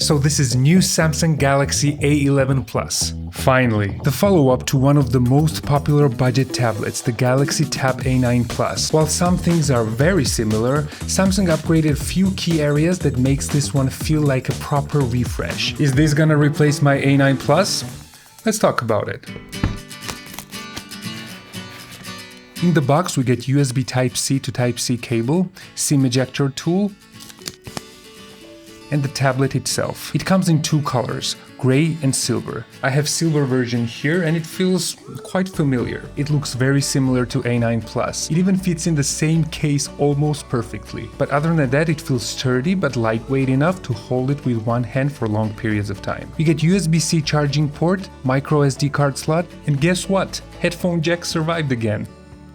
So this is new Samsung Galaxy A11 Plus. Finally, the follow-up to one of the most popular budget tablets, the Galaxy Tab A9 Plus. While some things are very similar, Samsung upgraded a few key areas that makes this one feel like a proper refresh. Is this gonna replace my A9 Plus? Let's talk about it. In the box we get USB Type-C to Type-C cable, SIM ejector tool, and the tablet itself. It comes in two colors, gray and silver. I have silver version here and it feels quite familiar. It looks very similar to A9 Plus. It even fits in the same case almost perfectly. But other than that, it feels sturdy but lightweight enough to hold it with one hand for long periods of time. You get USB-C charging port, micro SD card slot, and guess what? Headphone jack survived again.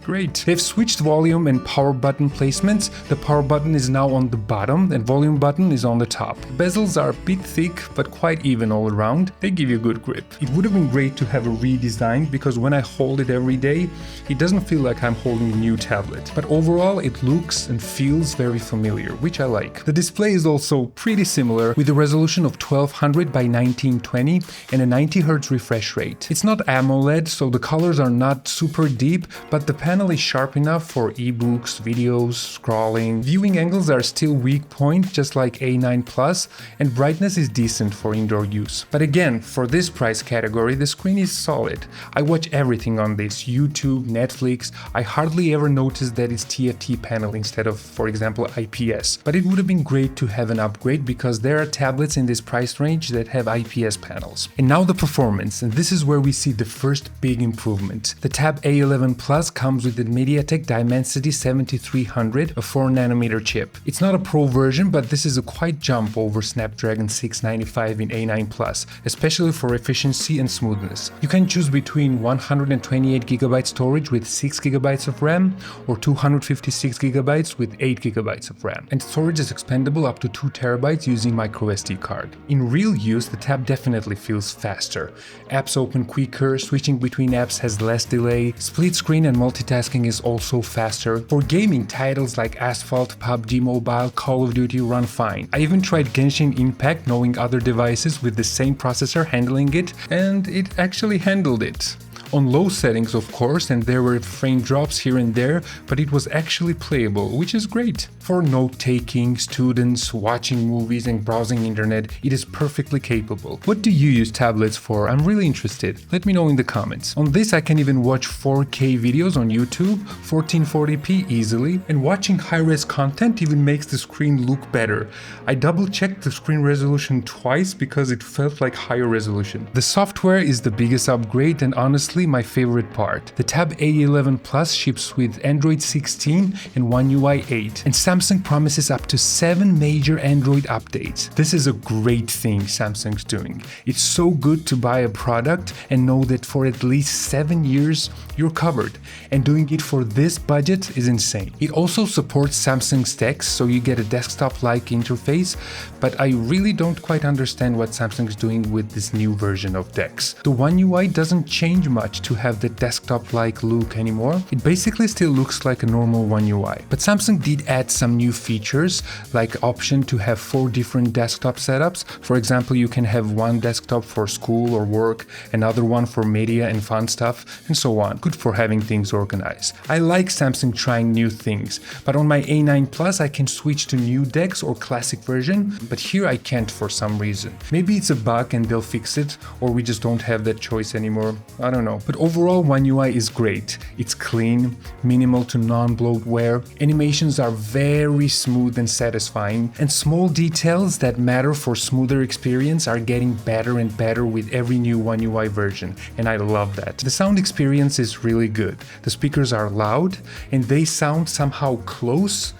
Great. They've switched volume and power button placements. The power button is now on the bottom and volume button is on the top. Bezels are a bit thick but quite even all around. They give you good grip. It would have been great to have a redesign because when I hold it every day, it doesn't feel like I'm holding a new tablet. But overall, it looks and feels very familiar, which I like. The display is also pretty similar with a resolution of 1200 by 1920 and a 90 Hz refresh rate. It's not AMOLED, so the colors are not super deep, but the panel is sharp enough for ebooks, videos, scrolling. Viewing angles are still weak point, just like A9 Plus, and brightness is decent for indoor use. But again, for this price category, the screen is solid. I watch everything on this, YouTube, Netflix. I hardly ever notice that it's TFT panel instead of, for example, IPS. But it would have been great to have an upgrade because there are tablets in this price range that have IPS panels. And now the performance, and this is where we see the first big improvement. The Tab A11 Plus comes with the Mediatek Dimensity 7300, a 4nm chip. It's not a Pro version, but this is a quite jump over Snapdragon 695 in A9 Plus, especially for efficiency and smoothness. You can choose between 128GB storage with 6GB of RAM or 256GB with 8GB of RAM. And storage is expandable up to 2TB using microSD card. In real use, the Tab definitely feels faster. Apps open quicker, switching between apps has less delay, split screen and multitasking is also faster. For gaming, titles like Asphalt, PUBG Mobile, Call of Duty run fine. I even tried Genshin Impact knowing other devices with the same processor handling it, and it actually handled it. On low settings, of course, and there were frame drops here and there, but it was actually playable, which is great. For note-taking, students, watching movies and browsing internet, it is perfectly capable. What do you use tablets for? I'm really interested. Let me know in the comments. On this, I can even watch 4K videos on YouTube, 1440p easily, and watching high-res content even makes the screen look better. I double-checked the screen resolution twice because it felt like higher resolution. The software is the biggest upgrade and honestly my favorite part. The Tab A11 Plus ships with Android 16 and One UI 8, and Samsung promises up to 7 major Android updates. This is a great thing Samsung's doing. It's so good to buy a product and know that for at least 7 years you're covered, and doing it for this budget is insane. It also supports Samsung's DeX, so you get a desktop-like interface, but I really don't quite understand what Samsung's doing with this new version of DeX. The One UI doesn't change much to have the desktop-like look anymore. It basically still looks like a normal One UI. But Samsung did add some new features, like option to have 4 different desktop setups. For example, you can have one desktop for school or work, another one for media and fun stuff, and so on. Good for having things organized. I like Samsung trying new things, but on my A9 Plus I can switch to new DeX or classic version, but here I can't for some reason. Maybe it's a bug and they'll fix it, or we just don't have that choice anymore. I don't know. But overall, One UI is great. It's clean, minimal to non-bloatware, animations are very smooth and satisfying, and small details that matter for smoother experience are getting better and better with every new One UI version, and I love that. The sound experience is really good. The speakers are loud, and they sound somehow close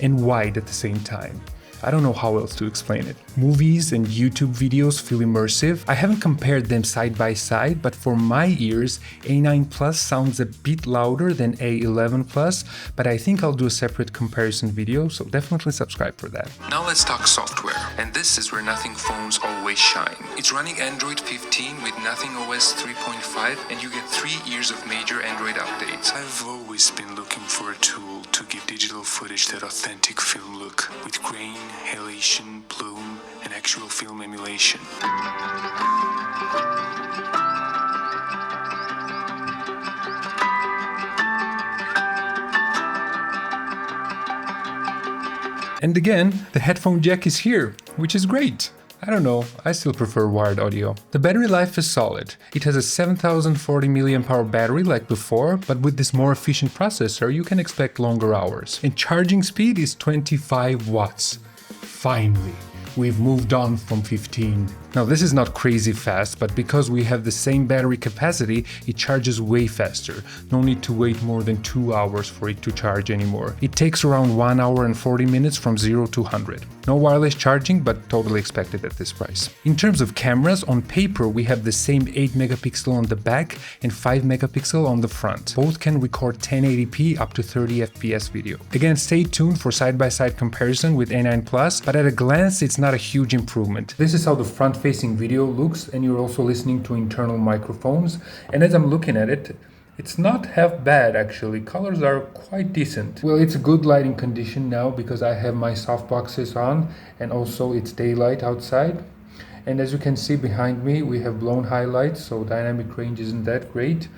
and wide at the same time. I don't know how else to explain it. Movies and YouTube videos feel immersive. I haven't compared them side by side, but for my ears, A9 Plus sounds a bit louder than A11 Plus, but I think I'll do a separate comparison video, so definitely subscribe for that. Now let's talk software, and this is where Nothing phones always shine. It's running Android 15 with Nothing OS 3.5, and you get 3 years of major Android updates. I've always been looking for a tool to give digital footage that authentic film look, with grain, halation, bloom, and actual film emulation. And again, the headphone jack is here, which is great. I don't know, I still prefer wired audio. The battery life is solid. It has a 7040 mAh battery like before, but with this more efficient processor you can expect longer hours. And charging speed is 25 watts. Finally, we've moved on from 15. Now this is not crazy fast, but because we have the same battery capacity, it charges way faster. No need to wait more than 2 hours for it to charge anymore. It takes around 1 hour and 40 minutes from 0 to 100. No wireless charging, but totally expected at this price. In terms of cameras, on paper we have the same 8 megapixel on the back and 5 megapixel on the front. Both can record 1080p up to 30 FPS video. Again, stay tuned for side-by-side comparison with A9 Plus, but at a glance it's not a huge improvement. This is how the front-facing video looks, and you're also listening to internal microphones. And as I'm looking at it, it's not half bad actually. Colors are quite decent. Well, it's a good lighting condition now because I have my softboxes on and also it's daylight outside. And as you can see behind me, we have blown highlights, so dynamic range isn't that great.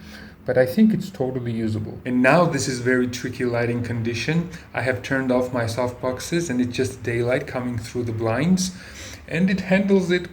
But I think it's totally usable. And now this is very tricky lighting condition. I have turned off my softboxes and it's just daylight coming through the blinds. And it handles it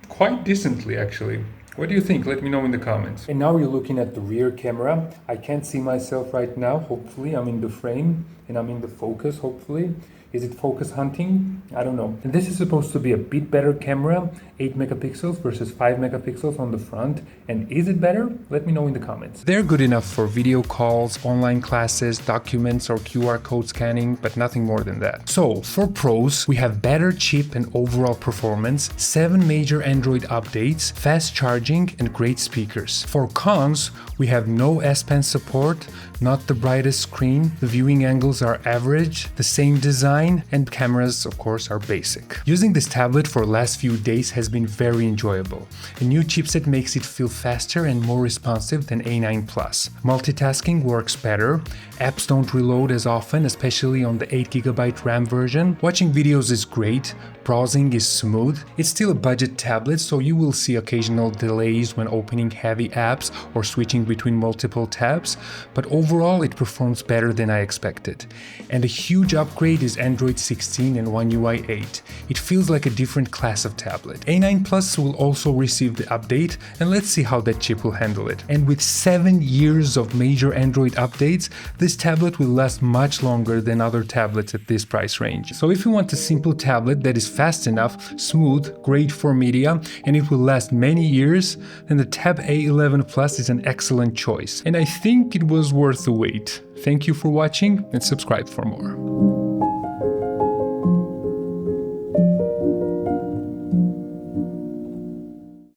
quite decently actually. What do you think? Let me know in the comments. And now you're looking at the rear camera. I can't see myself right now. Hopefully I'm in the frame and I'm in the focus, hopefully. Is it focus hunting? I don't know. And this is supposed to be a bit better camera, 8 megapixels versus 5 megapixels on the front. And is it better? Let me know in the comments. They're good enough for video calls, online classes, documents, or QR code scanning, but nothing more than that. So for pros, we have better chip and overall performance, 7 major Android updates, fast charging, and great speakers. For cons, we have no S Pen support, not the brightest screen, the viewing angles are average, the same design, and cameras of course are basic. Using this tablet for the last few days has been very enjoyable. A new chipset makes it feel faster and more responsive than A9 Plus. Multitasking works better, apps don't reload as often, especially on the 8GB RAM version. Watching videos is great, browsing is smooth. It's still a budget tablet, so you will see occasional delays when opening heavy apps or switching between multiple tabs, but overall it performs better than I expected. And a huge upgrade is Android 16 and One UI 8. It feels like a different class of tablet. A9 Plus will also receive the update, and let's see how that chip will handle it. And with 7 years of major Android updates, this tablet will last much longer than other tablets at this price range. So if you want a simple tablet that is fast enough, smooth, great for media, and it will last many years, then the Tab A11 Plus is an excellent choice. And I think it was worth the wait. Thank you for watching and subscribe for more.